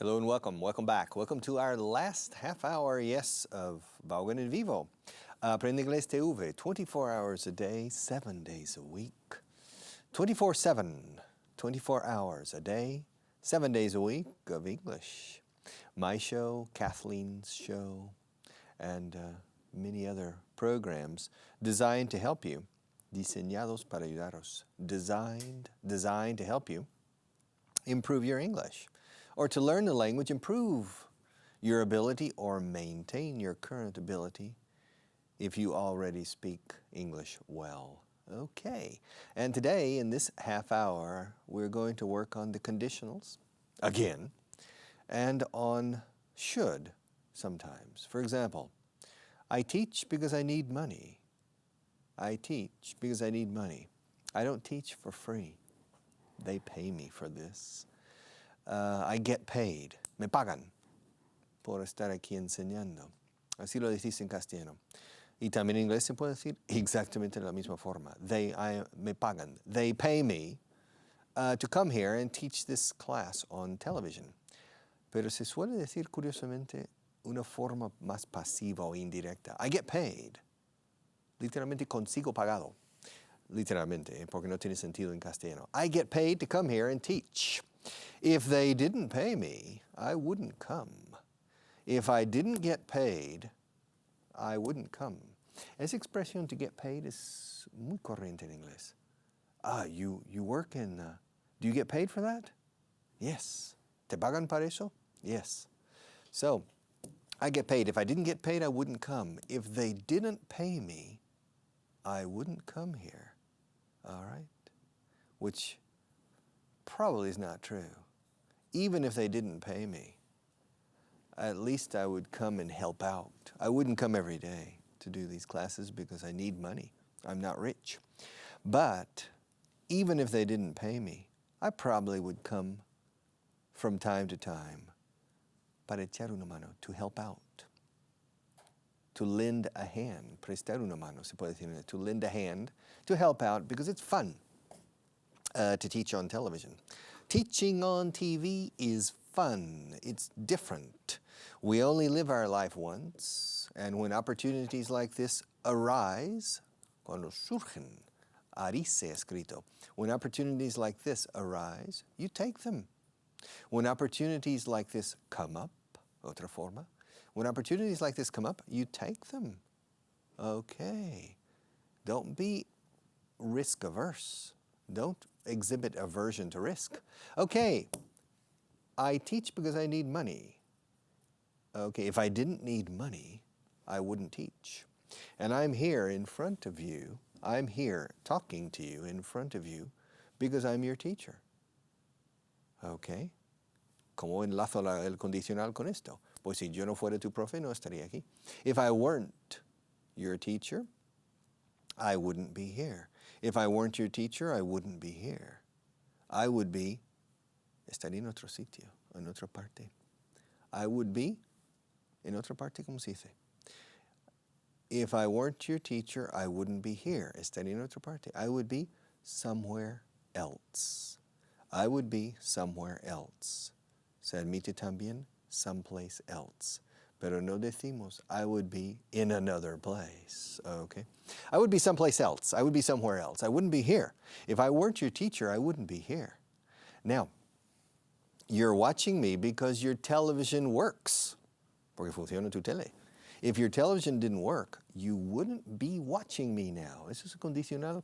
Hello and welcome. Welcome back. Welcome to our last half hour, yes, of Vaughan and Vivo. Aprende Inglés TV, 24 hours a day, 7 days a week. 24/7, 24 hours a day, 7 days a week of English. My show, Kathleen's show, and many other programs designed to help you. Diseñados para ayudaros. Designed to help you improve your English. Or to learn the language, improve your ability or maintain your current ability if you already speak English well. Okay, and today in this half hour, we're going to work on the conditionals again and on should sometimes. For example, I teach because I need money. I teach because I need money. I don't teach for free. They pay me for this. I get paid. Me pagan por estar aquí enseñando. Así lo decís en castellano. Y también en inglés se puede decir exactamente de la misma forma. Me pagan. They pay me to come here and teach this class on television. Pero se suele decir curiosamente una forma más pasiva o indirecta. I get paid. Literalmente consigo pagado. Literalmente, porque no tiene sentido en castellano. I get paid to come here and teach. If they didn't pay me, I wouldn't come. If I didn't get paid, I wouldn't come. Esa expresión to get paid es muy corriente en inglés. You work in, do you get paid for that? Yes. ¿Te pagan para eso? Yes. So, I get paid. If I didn't get paid, I wouldn't come. If they didn't pay me, I wouldn't come here. All right? Which probably is not true. Even if they didn't pay me, at least I would come and help out. I wouldn't come every day to do these classes because I need money. I'm not rich. But even if they didn't pay me, I probably would come from time to time para echar una mano, to help out, to lend a hand, prestar una mano, se puede decir, to lend a hand, to help out because it's fun to teach on television. Teaching on TV is fun. It's different. We only live our life once, and when opportunities like this arise, cuando surgen, arice escrito, when opportunities like this arise, you take them. When opportunities like this come up, otra forma, when opportunities like this come up, you take them. Okay. Don't be risk averse. Don't exhibit aversion to risk. Okay, I teach because I need money. Okay, if I didn't need money, I wouldn't teach. And I'm here in front of you. I'm here talking to you in front of you because I'm your teacher. Okay, ¿cómo enlazo el condicional con esto? Pues si yo no fuera tu profe, no estaría aquí. If I weren't your teacher, I wouldn't be here. If I weren't your teacher, I wouldn't be here. I would be, estaría en otro sitio, en otra parte. I would be, en otra parte, ¿cómo se dice? If I weren't your teacher, I wouldn't be here. Estaría en otra parte. I would be somewhere else. I would be somewhere else. Se admite también someplace else. Pero no decimos, I would be in another place, okay? I would be someplace else. I would be somewhere else. I wouldn't be here. If I weren't your teacher, I wouldn't be here. Now, you're watching me because your television works. Porque funciona tu tele. If your television didn't work, you wouldn't be watching me now. Eso es condicional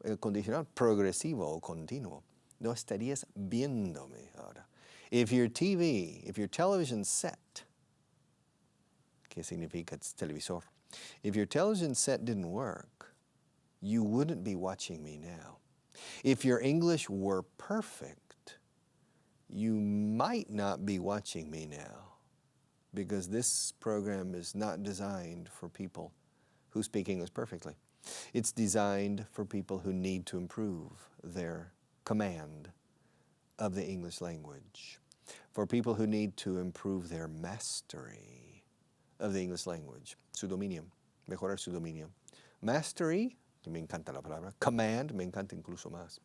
condicional progresivo o continuo. No estarías viéndome ahora. If your television set, ¿qué significa televisor? If your television set didn't work, you wouldn't be watching me now. If your English were perfect, you might not be watching me now because this program is not designed for people who speak English perfectly. It's designed for people who need to improve their command of the English language, for people who need to improve their mastery of the English language, su dominio, mejorar su dominio. Mastery, que me encanta la palabra, command, me encanta incluso más.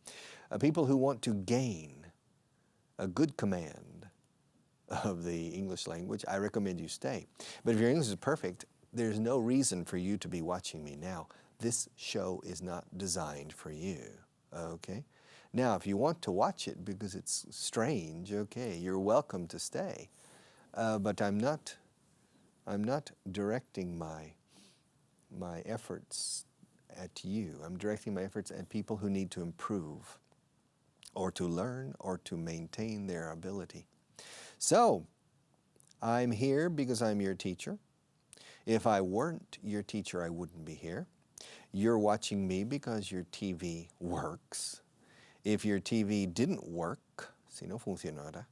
People who want to gain a good command of the English language, I recommend you stay. But if your English is perfect, there's no reason for you to be watching me now. This show is not designed for you, okay? Now, if you want to watch it because it's strange, okay, you're welcome to stay. But I'm not directing my efforts at you. I'm directing my efforts at people who need to improve or to learn or to maintain their ability. So, I'm here because I'm your teacher. If I weren't your teacher, I wouldn't be here. You're watching me because your TV works. If your TV didn't work, si no funcionara,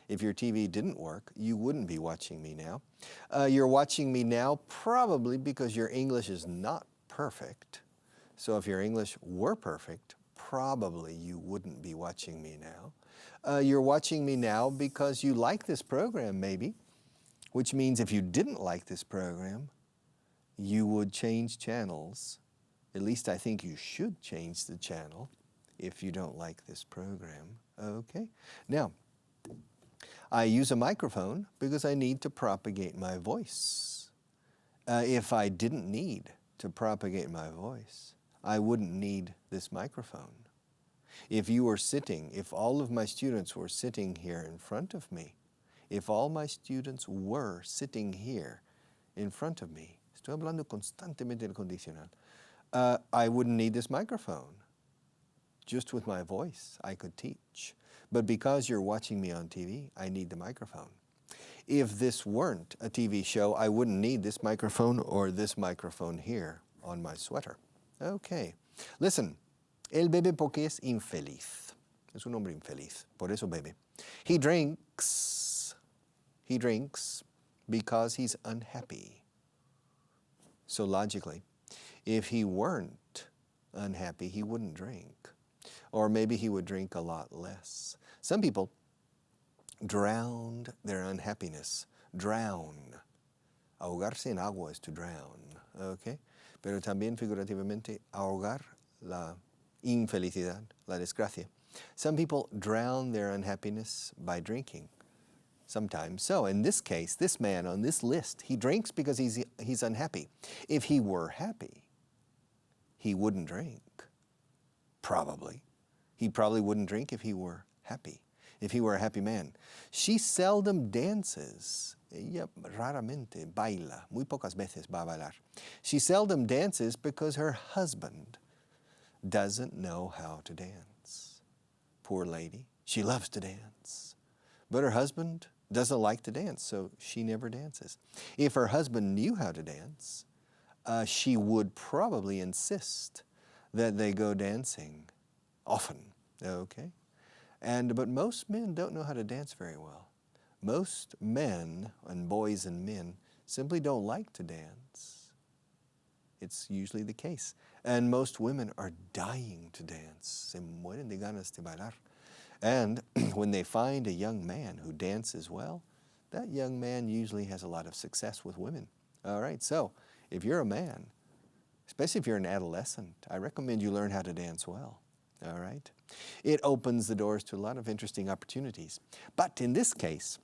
if your TV didn't work, you wouldn't be watching me now. You're watching me now probably because your English is not perfect. So if your English were perfect, probably you wouldn't be watching me now. You're watching me now because you like this program maybe, which means if you didn't like this program, you would change channels. At least I think you should change the channel if you don't like this program. Okay? Now, I use a microphone because I need to propagate my voice. If I didn't need to propagate my voice, I wouldn't need this microphone. If you were sitting, if all of my students were sitting here in front of me, if all my students were sitting here in front of me, estoy hablando constantemente del condicional, I wouldn't need this microphone. Just with my voice, I could teach. But because you're watching me on TV, I need the microphone. If this weren't a TV show, I wouldn't need this microphone or this microphone here on my sweater. Okay. Listen, él bebe porque es infeliz. Es un hombre infeliz, por eso bebe. He drinks because he's unhappy. So logically, if he weren't unhappy, he wouldn't drink. Or maybe he would drink a lot less. Some people drowned their unhappiness. Drown. Ahogarse en agua is to drown. Okay? Pero también figurativamente ahogar la infelicidad, la desgracia. Some people drown their unhappiness by drinking. Sometimes so. In this case, this man on this list, he drinks because he's unhappy. If he were happy, he wouldn't drink. Probably. He probably wouldn't drink if he were happy, if he were a happy man. She seldom dances. Ella raramente baila. Muy pocas veces va a bailar. She seldom dances because her husband doesn't know how to dance. Poor lady. She loves to dance. But her husband doesn't like to dance, so she never dances. If her husband knew how to dance, she would probably insist that they go dancing often, okay? But most men don't know how to dance very well. Most men, and boys and men, simply don't like to dance. It's usually the case. And most women are dying to dance. Se mueren de ganas de bailar. And when they find a young man who dances well, that young man usually has a lot of success with women. All right, so if you're a man, especially if you're an adolescent, I recommend you learn how to dance well. All right? It opens the doors to a lot of interesting opportunities. But in this case,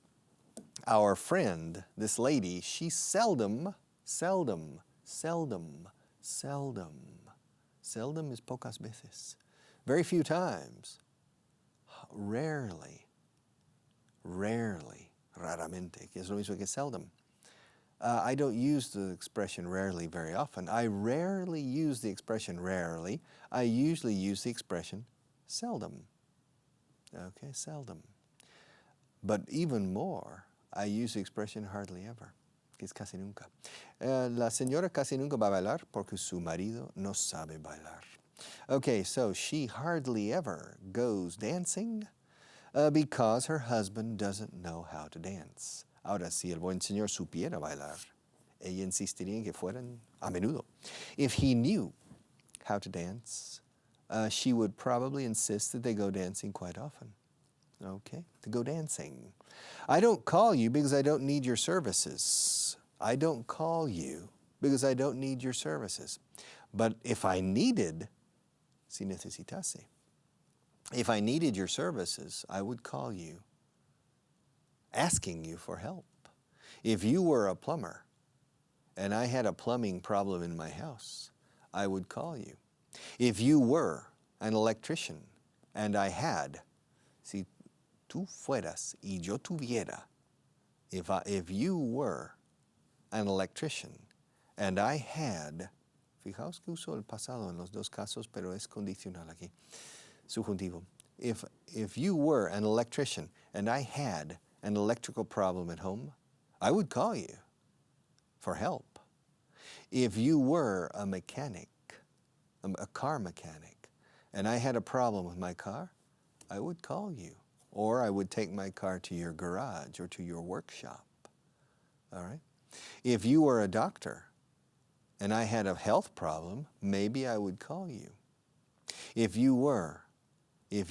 our friend, this lady, she seldom is pocas veces. Very few times. Rarely, raramente, que es lo mismo que seldom. I don't use the expression rarely very often. I rarely use the expression rarely. I usually use the expression seldom. Okay, seldom. But even more, I use the expression hardly ever, que es casi nunca. La señora casi nunca va a bailar porque su marido no sabe bailar. Okay, so she hardly ever goes dancing because her husband doesn't know how to dance. Ahora, si el buen señor supiera bailar, ella insistiría en que fueran a menudo. If he knew how to dance, she would probably insist that they go dancing quite often. Okay, to go dancing. I don't call you because I don't need your services. I don't call you because I don't need your services. But if I needed, si necesitase, if I needed your services, I would call you. asking you for help. If you were a plumber and I had a plumbing problem in my house, I would call you. If you were an electrician and I had, si tú fueras y yo tuviera, if you were an electrician and I had, fijaos que uso el pasado en los dos casos, pero es condicional aquí, subjuntivo. If you were an electrician and I had an electrical problem at home, I would call you for help. If you were a mechanic, a car mechanic, and I had a problem with my car, I would call you. Or I would take my car to your garage or to your workshop. All right? If you were a doctor and I had a health problem, maybe I would call you. If you were a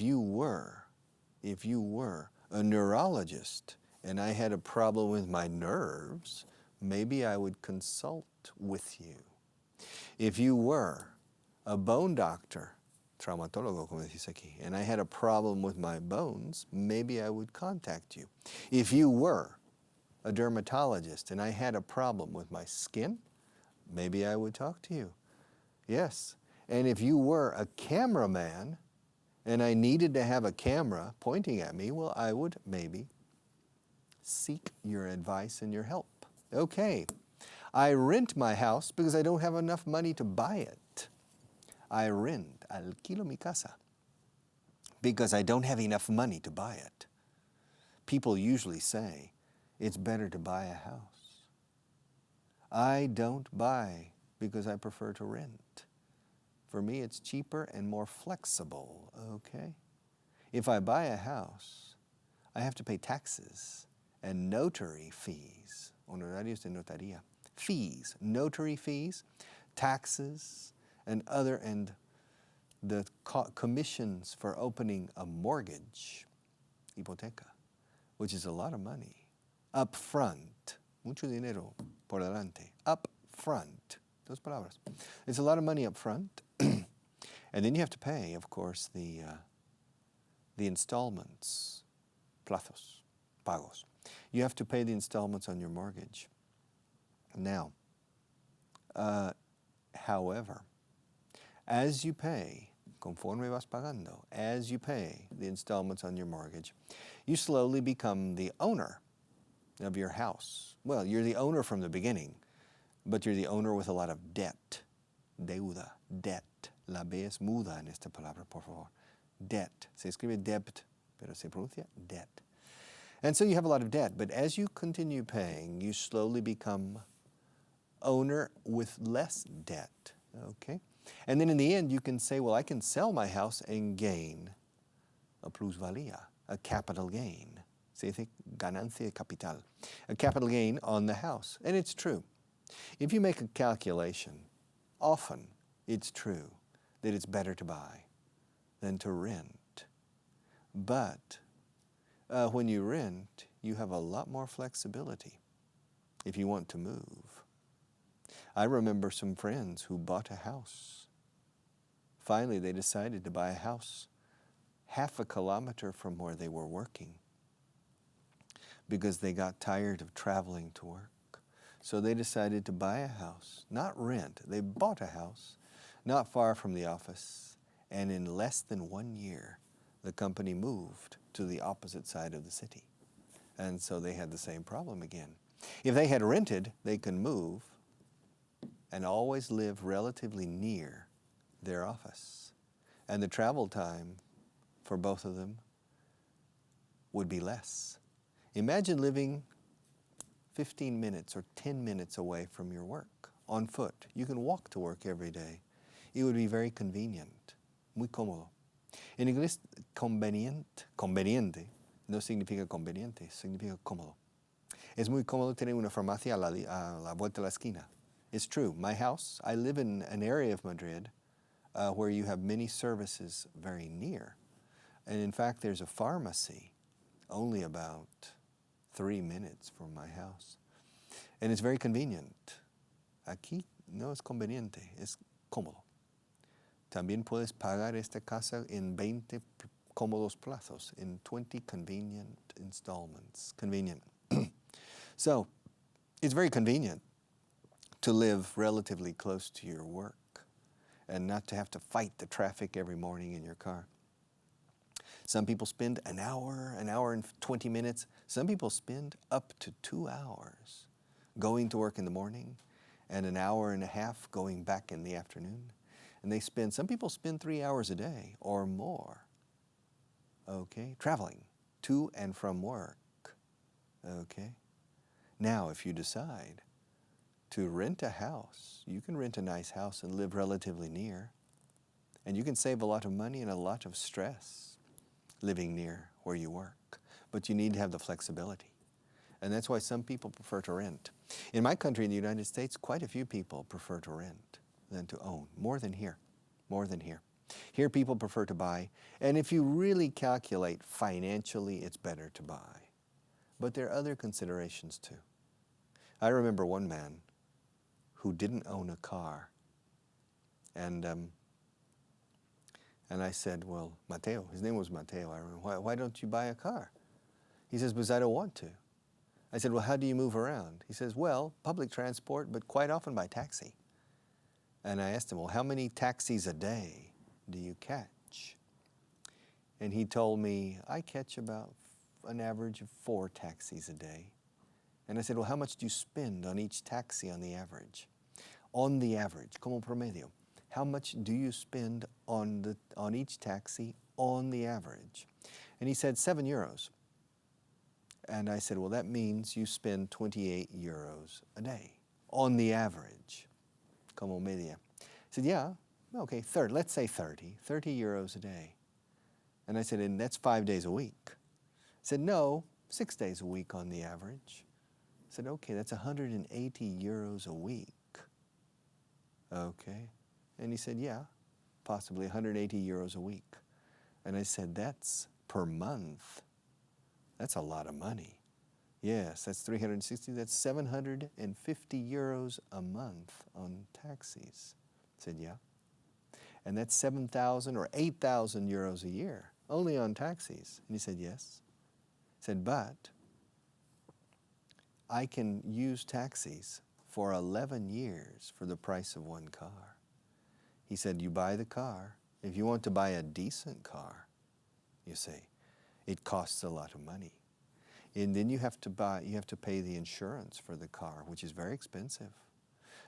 neurologist and I had a problem with my nerves, maybe I would consult with you. If you were a bone doctor, traumatólogo, como dice aquí, and I had a problem with my bones, maybe I would contact you. If you were a dermatologist and I had a problem with my skin, maybe I would talk to you. Yes. And if you were a cameraman and I needed to have a camera pointing at me, well, I would maybe seek your advice and your help. Okay. I rent my house because I don't have enough money to buy it. I rent, alquilo mi casa, because I don't have enough money to buy it. People usually say, it's better to buy a house. I don't buy because I prefer to rent. For me, it's cheaper and more flexible, okay? If I buy a house, I have to pay taxes and notary fees, honorarios de notaría, fees, notary fees, taxes, and the commissions for opening a mortgage, hipoteca, which is a lot of money, up front, mucho dinero por delante, up front, dos palabras. It's a lot of money up front, and then you have to pay, of course, the installments, plazos, pagos. You have to pay the installments on your mortgage. Now, however, as you pay, conforme vas pagando, as you pay the installments on your mortgage, you slowly become the owner of your house. Well, you're the owner from the beginning, but you're the owner with a lot of debt. Deuda, debt. La B es muda en esta palabra, por favor. Debt. Se escribe debt, pero se pronuncia debt. And so you have a lot of debt, but as you continue paying, you slowly become owner with less debt, okay? And then in the end, you can say, well, I can sell my house and gain a plusvalía, a capital gain. Se dice ganancia de capital, a capital gain on the house. And it's true. If you make a calculation, often it's true that it's better to buy than to rent. But when you rent, you have a lot more flexibility if you want to move. I remember some friends who bought a house. Finally, they decided to buy a house half a kilometer from where they were working because they got tired of traveling to work. So they decided to buy a house, not rent. They bought a house not far from the office, and in less than 1 year, the company moved to the opposite side of the city. And so they had the same problem again. If they had rented, they could move and always live relatively near their office. And the travel time for both of them would be less. Imagine living 15 minutes or 10 minutes away from your work on foot. You can walk to work every day. It would be very convenient, muy cómodo. En inglés, conveniente, no significa conveniente, significa cómodo. Es muy cómodo tener una farmacia a la vuelta de la esquina. It's true. My house, I live in an area of Madrid where you have many services very near. And in fact, there's a pharmacy only about 3 minutes from my house. And it's very convenient. Aquí no es conveniente, es cómodo. También puedes pagar esta casa en 20 cómodos plazos, in 20 convenient installments. Convenient. So, it's very convenient to live relatively close to your work and not to have to fight the traffic every morning in your car. Some people spend an hour and 20 minutes. Some people spend up to 2 hours going to work in the morning and an hour and a half going back in the afternoon. And some people spend 3 hours a day or more, okay, traveling to and from work, okay. Now, if you decide to rent a house, you can rent a nice house and live relatively near. And you can save a lot of money and a lot of stress living near where you work. But you need to have the flexibility. And that's why some people prefer to rent. In my country, in the United States, quite a few people prefer to rent than to own, more than here, more than here. Here people prefer to buy. And if you really calculate financially, it's better to buy. But there are other considerations too. I remember one man who didn't own a car. And I said, well, Mateo, his name was Mateo, I remember, why don't you buy a car? He says, because I don't want to. I said, well, how do you move around? He says, well, public transport, but quite often by taxi. And I asked him, well, how many taxis a day do you catch? And he told me, I catch about an average of 4 taxis a day. And I said, well, how much do you spend on each taxi on the average? On the average, como promedio. How much do you spend on each taxi on the average? And he said 7 euros. And I said, well, that means you spend 28 euros a day on the average, como media. He said, yeah, okay, let's say 30 euros a day. And I said, and that's 5 days a week. He said, no, 6 days a week on the average. I said, okay, that's 180 euros a week. Okay. And he said, yeah, possibly 180 euros a week. And I said, that's per month. That's a lot of money. Yes, that's 360, that's 750 euros a month on taxis. I said, yeah. And that's 7,000 or 8,000 euros a year, only on taxis. And he said, yes. I said, but I can use taxis for 11 years for the price of one car. He said, you buy the car. If you want to buy a decent car, you see, it costs a lot of money. And then you have to pay the insurance for the car, which is very expensive.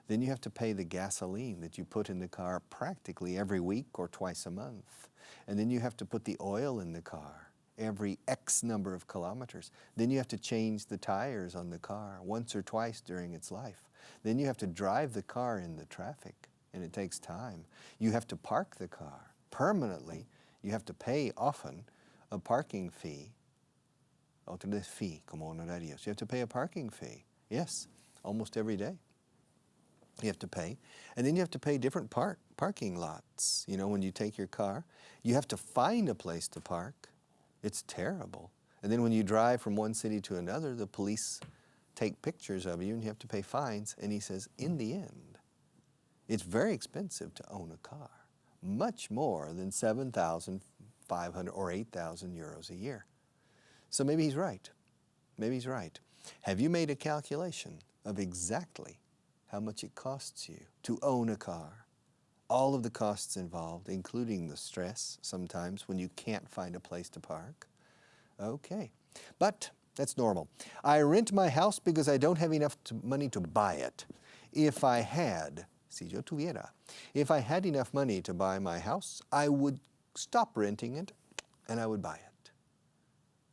Then you have to pay the gasoline that you put in the car practically every week or twice a month. And then you have to put the oil in the car every X number of kilometers. Then you have to change the tires on the car once or twice during its life. Then you have to drive the car in the traffic, and it takes time. You have to park the car permanently. You have to pay often a parking fee. Otra vez fee, como honorarios. You have to pay a parking fee. Yes, almost every day. You have to pay. And then you have to pay different parking lots. You know, when you take your car, you have to find a place to park. It's terrible. And then when you drive from one city to another, the police take pictures of you and you have to pay fines. And he says, in the end, it's very expensive to own a car. Much more than 7,500 or 8,000 euros a year. So maybe he's right. Maybe he's right. Have you made a calculation of exactly how much it costs you to own a car? All of the costs involved, including the stress sometimes when you can't find a place to park. Okay, but that's normal. I rent my house because I don't have enough money to buy it. If I had, si yo tuviera, if I had enough money to buy my house, I would stop renting it and I would buy it.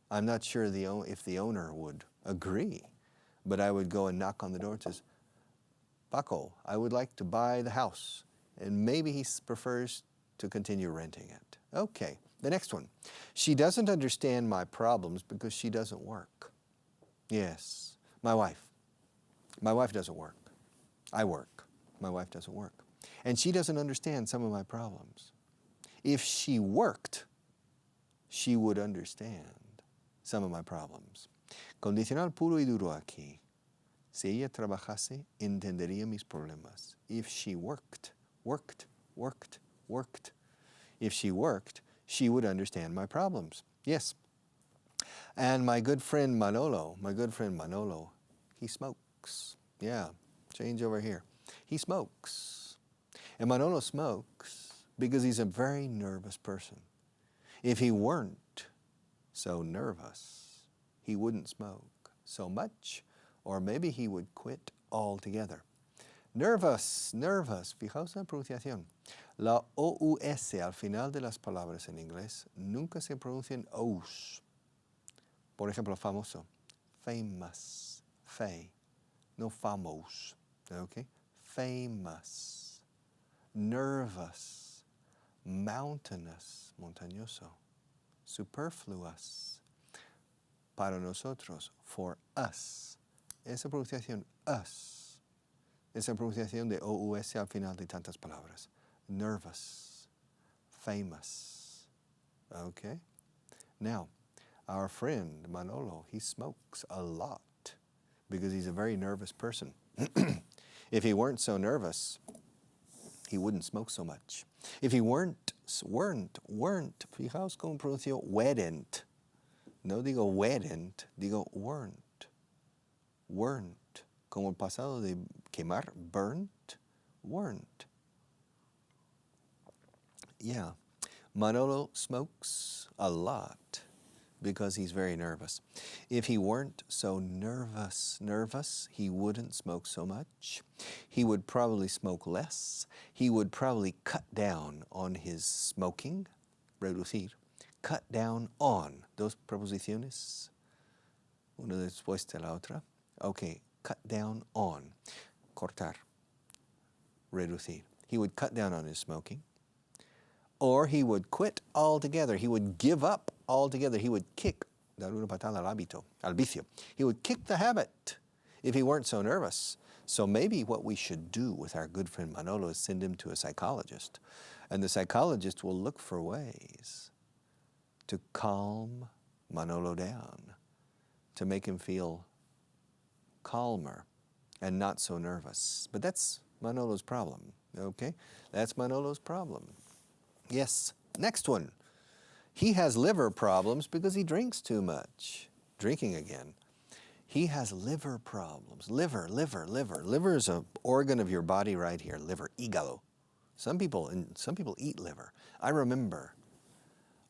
I'm not sure if the owner would agree, but I would go and knock on the door and says, Paco, I would like to buy the house. And maybe he prefers to continue renting it. Okay, the next one. She doesn't understand my problems because she doesn't work. Yes, my wife. My wife doesn't work. I work. My wife doesn't work. And she doesn't understand some of my problems. If she worked, she would understand some of my problems. Condicional puro y duro aquí. Si ella trabajase, entendería mis problemas. If she worked. If she worked, she would understand my problems. Yes. And my good friend Manolo, he smokes. Yeah, change over here. He smokes. And Manolo smokes because he's a very nervous person. If he weren't so nervous, he wouldn't smoke so much, or maybe he would quit altogether. Nervous, fijaos en la pronunciación. La OUS al final de las palabras en inglés nunca se pronuncian OUS. Por ejemplo, famoso, famous, no famous, okay? Famous, nervous, mountainous, montañoso, superfluous, para nosotros, for us. Esa pronunciación, us, esa pronunciación de OUS al final de tantas palabras. Nervous, famous, okay? Now, our friend Manolo, he smokes a lot because he's a very nervous person. If he weren't so nervous, he wouldn't smoke so much. If he weren't, fijaos cómo pronuncio weren't. No digo weren't, digo weren't. Como el pasado de quemar, burnt, weren't. Yeah, Manolo smokes a lot because he's very nervous. If he weren't so nervous, he wouldn't smoke so much. He would probably smoke less. He would probably cut down on his smoking, reducir. Cut down on, dos preposiciones, una después de la otra. Okay, cut down on, cortar, reducir. He would cut down on his smoking. Or he would quit altogether. He would give up altogether. He would kick, dar una patada al vicio. He would kick the habit if he weren't so nervous. So maybe what we should do with our good friend Manolo is send him to a psychologist. And the psychologist will look for ways to calm Manolo down, to make him feel calmer and not so nervous. But that's Manolo's problem, okay? That's Manolo's problem. Yes, next one. He has liver problems because he drinks too much. Drinking again. He has liver problems. Liver. Liver is an organ of your body right here. Liver, hígado. Some people eat liver. I remember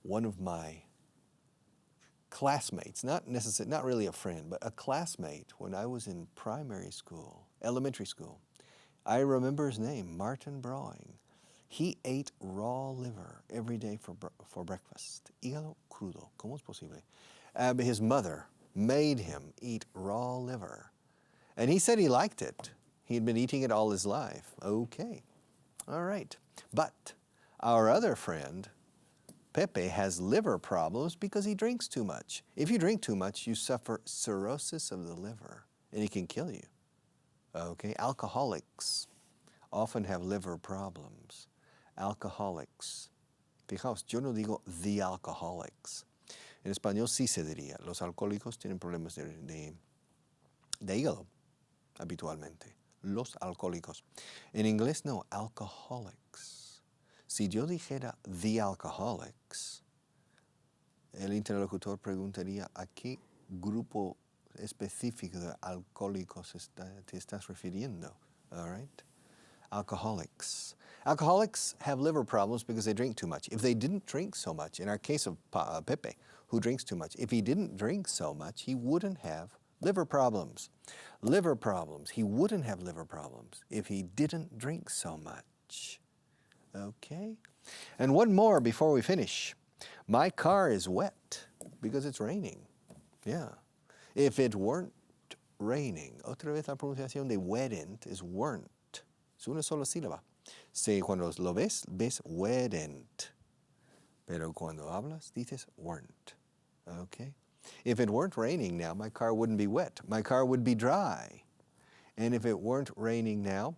one of my classmates, not really a friend, but a classmate when I was in elementary school. I remember his name, Martin Brawing. He ate raw liver every day for breakfast. Hígado crudo. ¿Cómo es posible? His mother made him eat raw liver. And he said he liked it. He had been eating it all his life. Okay. All right. But our other friend, Pepe, has liver problems because he drinks too much. If you drink too much, you suffer cirrhosis of the liver, and it can kill you. Okay? Alcoholics often have liver problems. Alcoholics. Fijaos, yo no digo the alcoholics. En español sí se diría. Los alcohólicos tienen problemas de hígado, habitualmente. Los alcohólicos. En inglés no, alcoholics. Si yo dijera the alcoholics, el interlocutor preguntaría a qué grupo específico de alcohólicos te estás refiriendo. All right? Alcoholics. Alcoholics have liver problems because they drink too much. If they didn't drink so much, in our case of Pepe, who drinks too much, if he didn't drink so much, he wouldn't have liver problems. Liver problems. He wouldn't have liver problems if he didn't drink so much. Okay? And one more before we finish. My car is wet because it's raining. Yeah. If it weren't raining, otra vez la pronunciación de weren't is weren't. Es una sola sílaba. Si cuando lo ves weren't. Pero cuando hablas, dices weren't. Okay? If it weren't raining now, my car wouldn't be wet. My car would be dry. And if it weren't raining now,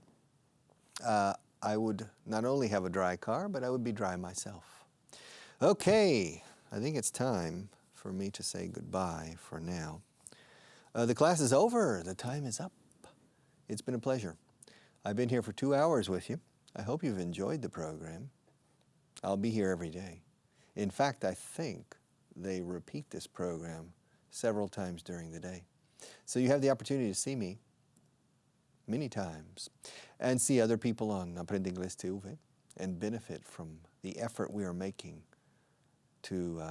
I would not only have a dry car, but I would be dry myself. Okay, I think it's time for me to say goodbye for now. The class is over. The time is up. It's been a pleasure. I've been here for 2 hours with you. I hope you've enjoyed the program. I'll be here every day. In fact, I think they repeat this program several times during the day. So you have the opportunity to see me many times and see other people on Aprende Inglés TV and benefit from the effort we are making to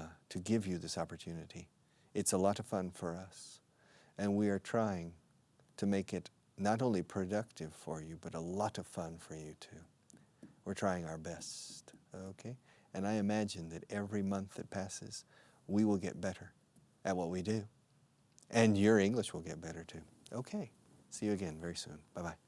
give you this opportunity. It's a lot of fun for us, and we are trying to make it not only productive for you, but a lot of fun for you too. We're trying our best, okay? And I imagine that every month that passes, we will get better at what we do. And your English will get better too. Okay, see you again very soon. Bye-bye.